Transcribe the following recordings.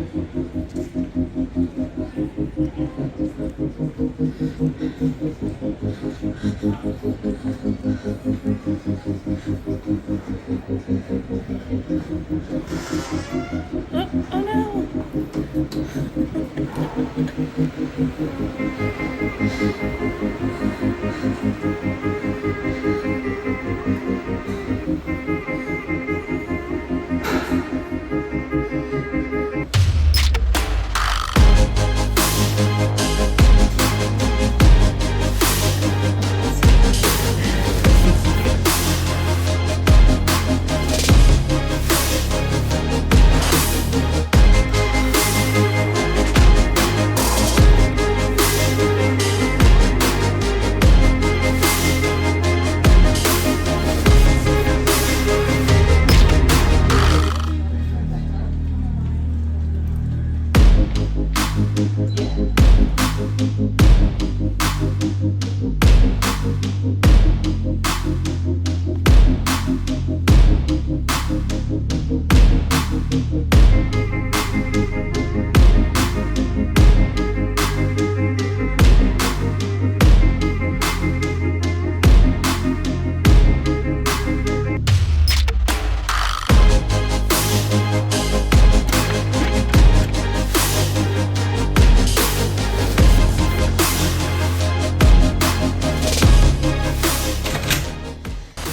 Oh no!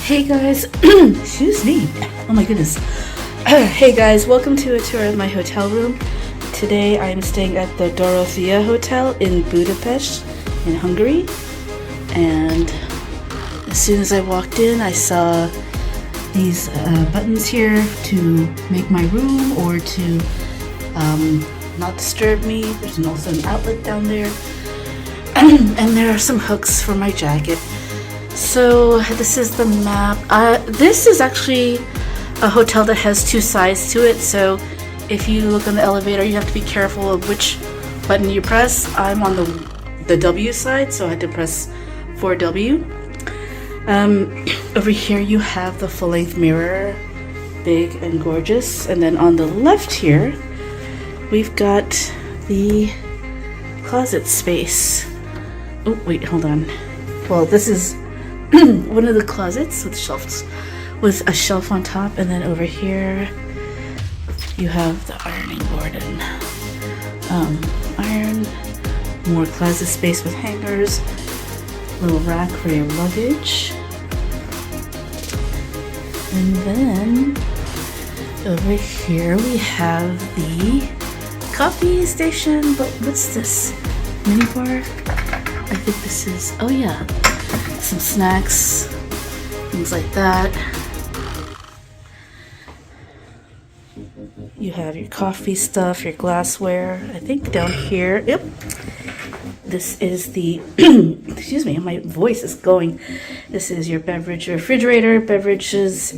Hey guys, excuse me, oh my goodness. Hey guys, welcome to a tour of my hotel room. Today I'm staying at the Dorothea Hotel in Budapest in Hungary, and as soon as I walked in I saw these buttons here to make my room or to not disturb me. There's also an outlet down there and there are some hooks for my jacket. So this is the map. This is actually a hotel that has two sides to it, so if you look on the elevator you have to be careful of which button you press. I'm on the W side, so I had to press 4W. Over here you have the full-length mirror, big and gorgeous, and then on the left here we've got the closet space. Oh wait, hold on. Well, this is one of the closets with shelves, with a shelf on top, and then over here you have the ironing board and iron, more closet space with hangers, little rack for your luggage, and then over here we have the coffee station. But what's this? Mini bar? I think this is, oh yeah, some snacks, things like that. You have your coffee stuff, your glassware. I think down here, yep, this is the, excuse me, my voice is going. This is your beverage refrigerator, beverages.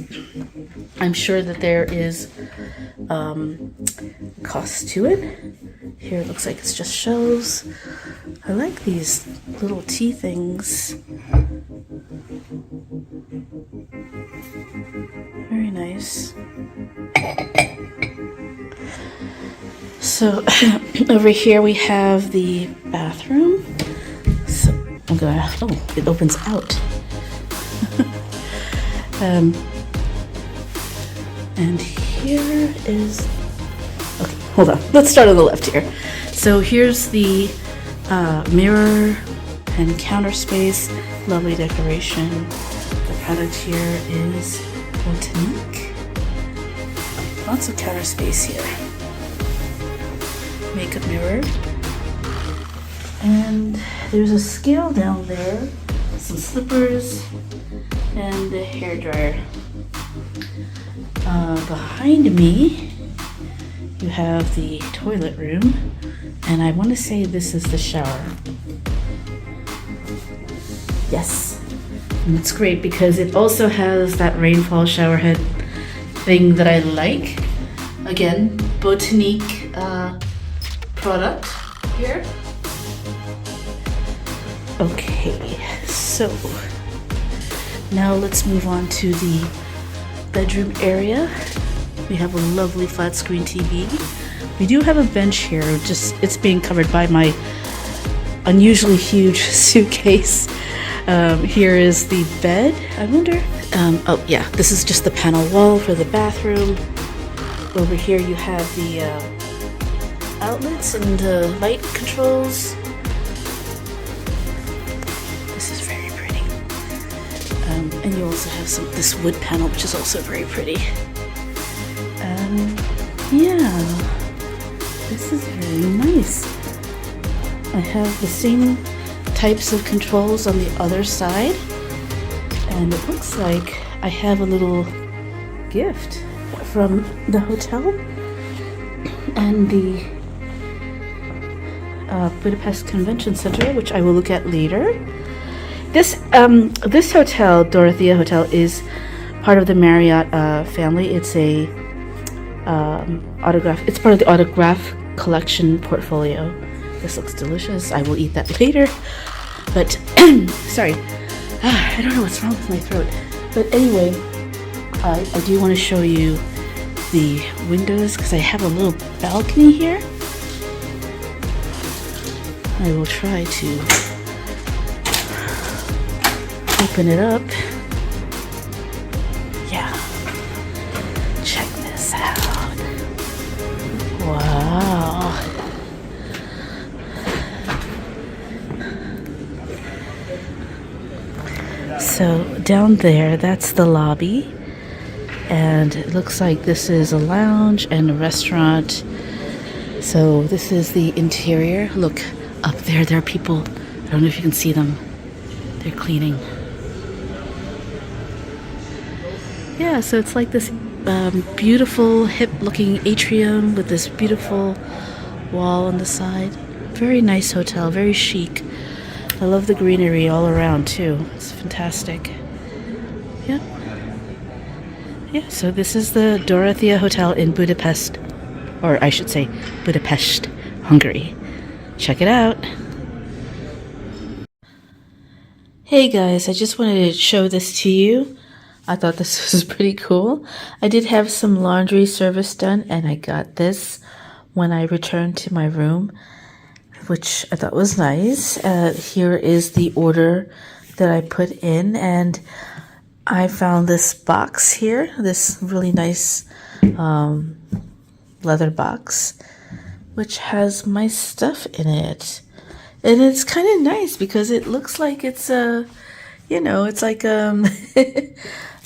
I'm sure that there is cost to it. Here it looks like it's just shelves. I like these little tea things. Very nice. So over here we have the bathroom. So I'm gonna, oh, it opens out. And here is, okay, hold on. Let's start on the left here. So here's the mirror and counter space. Lovely decoration. The product here is Botanique. Lots of counter space here. Makeup mirror. And there's a scale down there, some slippers, and the hair dryer. Behind me, you have the toilet room, and I want to say this is the shower. Yes, and it's great because it also has that rainfall shower head thing that I like. Again, Botanique product here. Okay, so now let's move on to the bedroom area. We have a lovely flat screen TV We do have a bench here, just it's being covered by my unusually huge suitcase. Here is the bed, I wonder. Oh yeah, this is just the panel wall for the bathroom. Over here you have the outlets and the light controls. This is very pretty. And you also have this wood panel, which is also very pretty. Yeah, this is very nice. I have the same types of controls on the other side, and it looks like I have a little gift from the hotel and the Budapest Convention Center, which I will look at later. This hotel, Dorothea Hotel, is part of the Marriott family. It's a autograph. It's part of the autograph collection portfolio. This looks delicious. I will eat that later. But sorry, I don't know what's wrong with my throat. But anyway, I do want to show you the windows because I have a little balcony here. I will try to open it up. Yeah. Check this out. Wow. So down there, that's the lobby. And it looks like this is a lounge and a restaurant. So this is the interior. Look, up there are people. I don't know if you can see them. They're cleaning. Yeah, so it's like this beautiful, hip-looking atrium with this beautiful wall on the side. Very nice hotel, very chic. I love the greenery all around too. It's fantastic. Yeah. Yeah, so this is the Dorothea Hotel in Budapest, or I should say Budapest, Hungary. Check it out. Hey guys, I just wanted to show this to you. I thought this was pretty cool. I did have some laundry service done, and I got this when I returned to my room, which I thought was nice. Here is the order that I put in, and I found this box here, this really nice leather box, which has my stuff in it. And it's kind of nice because it looks like it's it's like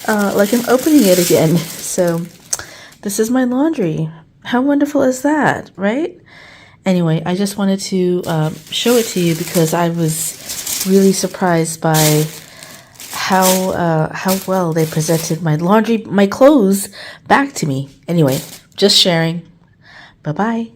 like I'm opening it again. So this is my laundry. How wonderful is that, right? Anyway, I just wanted to show it to you because I was really surprised by how well they presented my clothes back to me. Anyway, just sharing. Bye-bye.